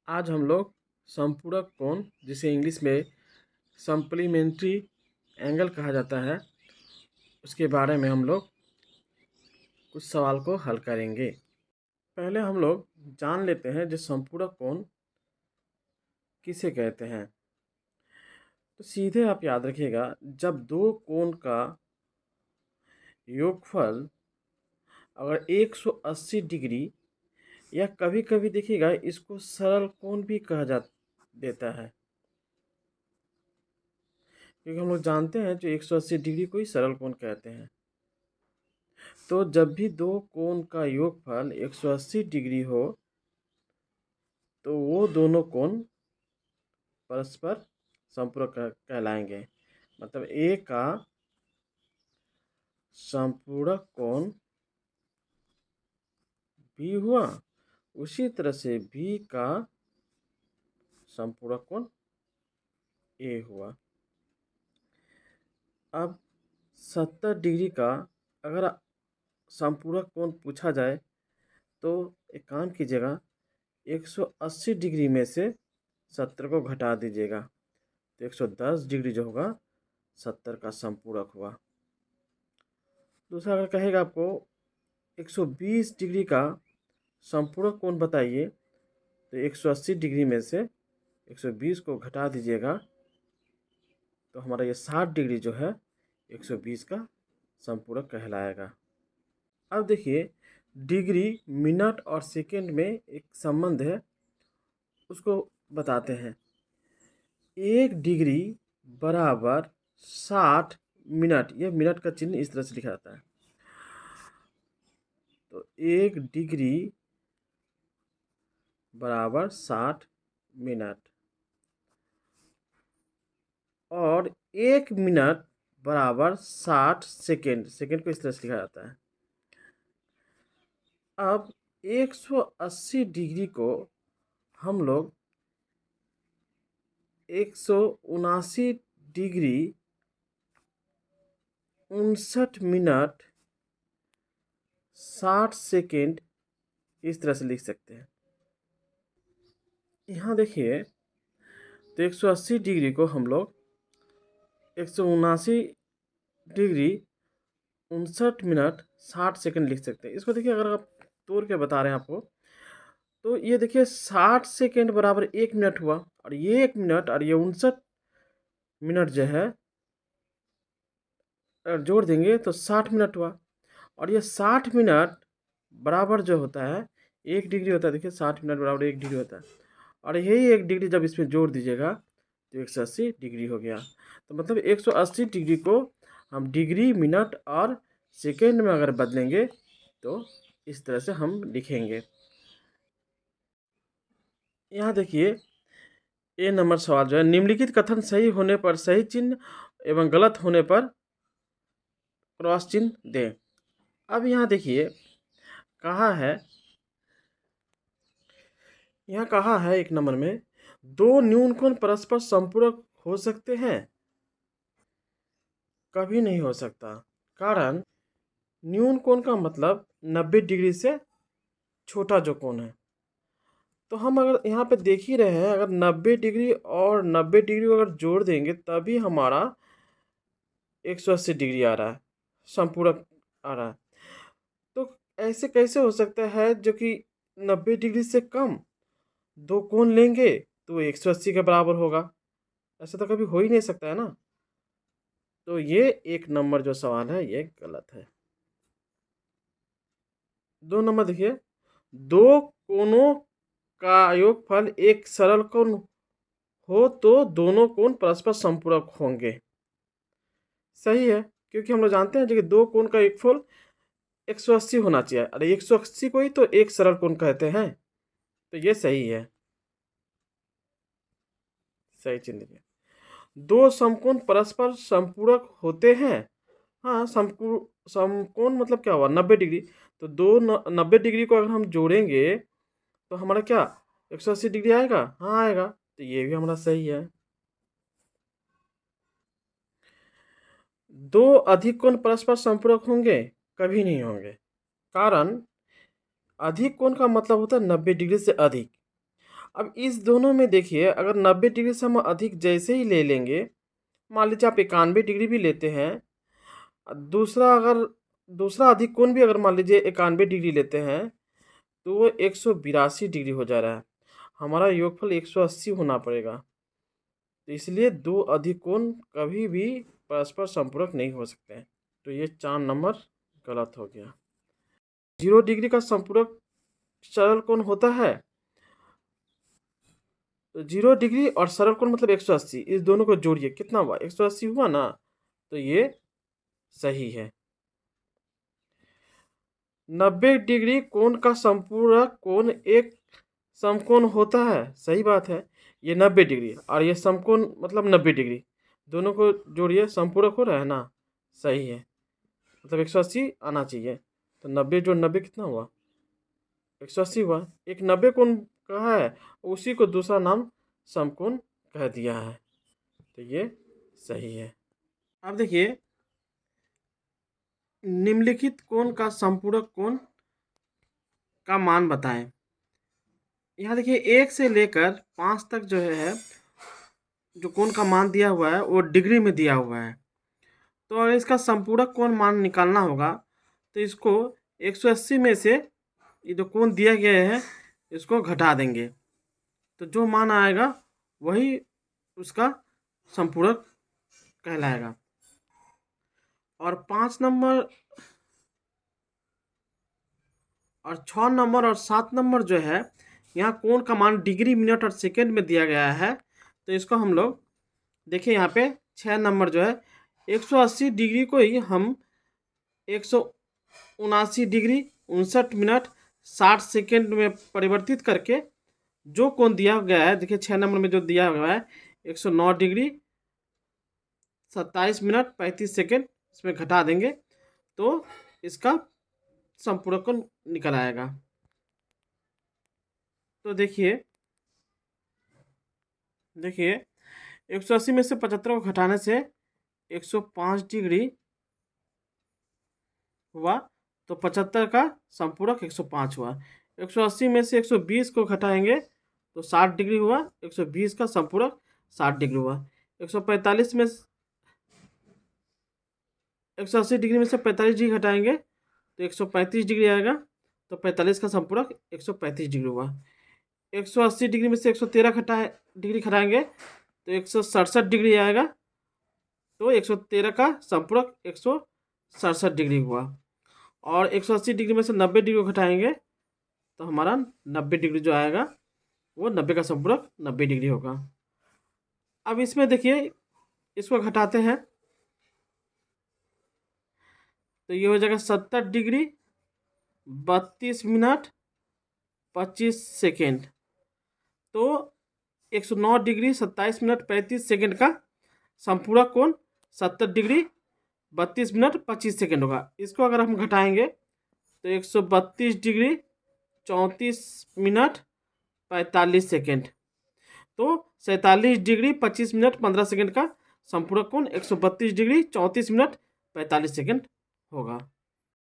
आज हम लोग संपूरक कोण, जिसे इंग्लिश में सप्लीमेंट्री एंगल कहा जाता है, उसके बारे में हम लोग कुछ सवाल को हल करेंगे। पहले हम लोग जान लेते हैं जो संपूरक कोण किसे कहते हैं। तो सीधे आप याद रखिएगा, जब दो कोण का योगफल अगर 180 डिग्री या कभी कभी देखिएगा इसको सरल कोण भी कहा जा देता है, क्योंकि हम लोग जानते हैं जो 180 डिग्री को ही सरल कोण कहते हैं। तो जब भी दो कोण का योगफल 180 डिग्री हो तो वो दोनों कोण परस्पर संपूरक कहलाएंगे। मतलब ए का संपूरक कोण बी हुआ, उसी तरह से बी का संपूरक कोण ए हुआ। अब 70 डिग्री का अगर संपूरक कोण पूछा जाए तो एक काम कीजिएगा, 180 डिग्री में से 70 को घटा दीजिएगा तो 110 डिग्री जो होगा 70 का संपूरक हुआ। दूसरा अगर कहेगा आपको 120 डिग्री का संपूरक कोण बताइए तो 180 डिग्री में से 120 को घटा दीजिएगा तो हमारा ये 60 डिग्री जो है 120 का संपूरक कहलाएगा। अब देखिए, डिग्री, मिनट और सेकंड में एक संबंध है, उसको बताते हैं। 1 डिग्री बराबर 60 मिनट, यह मिनट का चिन्ह इस तरह से लिखा जाता है। तो 1 डिग्री बराबर 60 मिनट और 1 मिनट बराबर 60 सेकेंड, सेकेंड को इस तरह से लिखा जाता है। अब 180 डिग्री को हम लोग 179 डिग्री 59 मिनट 60 सेकेंड इस तरह से लिख सकते हैं। यहाँ देखिए, तो 180 डिग्री को हम लोग 179 डिग्री 59 मिनट 60 सेकेंड लिख सकते हैं। इसको देखिए, अगर आप तोड़ के बता रहे हैं आपको, तो ये देखिए 60 सेकेंड बराबर 1 मिनट हुआ, और ये 1 मिनट और ये 59 मिनट जो है अगर जोड़ देंगे तो 60 मिनट हुआ। और ये 60 मिनट बराबर जो होता है 1 डिग्री होता है। देखिए 60 मिनट बराबर 1 डिग्री होता है, और यही 1 डिग्री जब इसमें जोड़ दीजिएगा तो 180 डिग्री हो गया। तो मतलब 180 डिग्री को हम डिग्री, मिनट और सेकेंड में अगर बदलेंगे तो इस तरह से हम लिखेंगे। यहाँ देखिए, ए नंबर सवाल जो है, निम्नलिखित कथन सही होने पर सही चिन्ह एवं गलत होने पर क्रॉस चिन्ह दें। अब यहाँ देखिए कहा है एक नंबर में, दो न्यून कोण परस्पर संपूरक हो सकते हैं? कभी नहीं हो सकता। कारण न्यून कोण का मतलब 90 डिग्री से छोटा जो कोण है। तो हम अगर यहाँ पे देख ही रहे हैं, अगर 90 डिग्री और 90 डिग्री को अगर जोड़ देंगे तभी हमारा 180 डिग्री आ रहा है, संपूरक आ रहा है। तो ऐसे कैसे हो सकता है जो कि 90 डिग्री से कम दो कोण लेंगे तो 180 के बराबर होगा? ऐसा तो कभी हो ही नहीं सकता है ना। तो ये एक नंबर जो सवाल है ये गलत है। 2 नंबर देखिए, दो कोणों का योगफल एक सरल कोण हो तो दोनों कोण परस्पर संपूरक होंगे। सही है, क्योंकि हम लोग जानते हैं कि दो कोण का योगफल 180 होना चाहिए। अरे 180 को ही तो एक सरल कोण कहते हैं, तो ये सही है, सही चिन्ह दीजिए। दो समकोण परस्पर संपूरक होते हैं। हाँ, समकोण मतलब क्या हुआ, 90 डिग्री। तो 90 डिग्री को अगर हम जोड़ेंगे तो हमारा क्या 180 डिग्री आएगा? हाँ आएगा, तो ये भी हमारा सही है। दो अधिक कोण परस्पर संपूरक होंगे? कभी नहीं होंगे। कारण अधिक कोण का मतलब होता है 90 डिग्री से अधिक, अब इस दोनों में देखिए, अगर 90 डिग्री से हम अधिक जैसे ही ले लेंगे, मान लीजिए आप 91 डिग्री भी लेते हैं, दूसरा अधिक कोण भी अगर मान लीजिए 91 डिग्री लेते हैं, तो वो 182 डिग्री हो जा रहा है। हमारा योगफल 180 होना पड़ेगा। तो इसलिए दो अधिक कोण कभी भी परस्पर संपूरक नहीं हो सकते हैं। तो ये 4 नंबर गलत हो गया। 0 डिग्री का संपूरक सरल कोण होता है। तो 0 डिग्री और सरल कोण मतलब 180, इस दोनों को जोड़िए, कितना हुआ? 180 हुआ ना। तो ये सही है। 90 डिग्री कोण का संपूरक कोण एक समकोण होता है। सही बात है। ये 90 डिग्री और ये समकोण मतलब 90 डिग्री, दोनों को जोड़िए, संपूरक हो रहा है ना। सही है, मतलब 180 आना चाहिए। तो 90 जोड़ 90 कितना हुआ? 180 हुआ। एक 90 कोण कहा है, उसी को दूसरा नाम समकोण कह दिया है। तो ये सही है। अब देखिए, निम्नलिखित कोण का संपूरक कोण का मान बताएं। यहाँ देखिए 1 से लेकर 5 तक जो है, जो कोण का मान दिया हुआ है वो डिग्री में दिया हुआ है। तो अगर इसका संपूरक कोण मान निकालना होगा, तो इसको 180 में से ये जो कोण दिया गया है इसको घटा देंगे, तो जो मान आएगा वही उसका संपूरक कहलाएगा। और 5 नंबर और 6 नंबर और 7 नंबर जो है, यहाँ कोण का मान डिग्री, मिनट और सेकंड में दिया गया है। तो इसको हम लोग देखिए, यहाँ पे 6 नंबर जो है, 180 डिग्री को ही हम 179 डिग्री 59 मिनट 60 सेकेंड में परिवर्तित करके जो कोण दिया गया है, देखिए 6 नंबर में जो दिया हुआ है 109 डिग्री 27 मिनट 35 सेकेंड, इसमें घटा देंगे तो इसका संपूरक कोण निकल आएगा। तो देखिए 180 में से 75 को घटाने से 105 डिग्री हुआ, तो 75 का संपूरक 105 हुआ। 180 में से 120 को घटाएंगे तो 60 डिग्री हुआ, 120 का संपूरक 60 डिग्री हुआ। 145 में 180 डिग्री में से 45 डिग्री घटाएंगे तो 135 डिग्री आएगा, तो 45 का संपूरक 135 डिग्री हुआ। 180 डिग्री में से 113 डिग्री घटाएंगे तो 167 डिग्री आएगा, तो 113 का संपूरक 167 डिग्री हुआ। और 180 डिग्री में से 90 डिग्री को घटाएंगे तो हमारा 90 डिग्री जो आएगा वो 90 का संपूरक 90 डिग्री होगा। अब इसमें देखिए, इसको घटाते हैं तो ये हो जाएगा 70 डिग्री 32 मिनट 25 सेकेंड। तो 109 डिग्री 27 मिनट 35 सेकेंड का संपूरक कोण 70 डिग्री 32 मिनट 25 सेकेंड होगा। इसको अगर हम घटाएंगे तो 132 डिग्री 34 मिनट 45 सेकेंड। तो 47 डिग्री 25 मिनट 15 सेकेंड का संपूरक कोण 132 डिग्री 34 मिनट 45 सेकेंड होगा।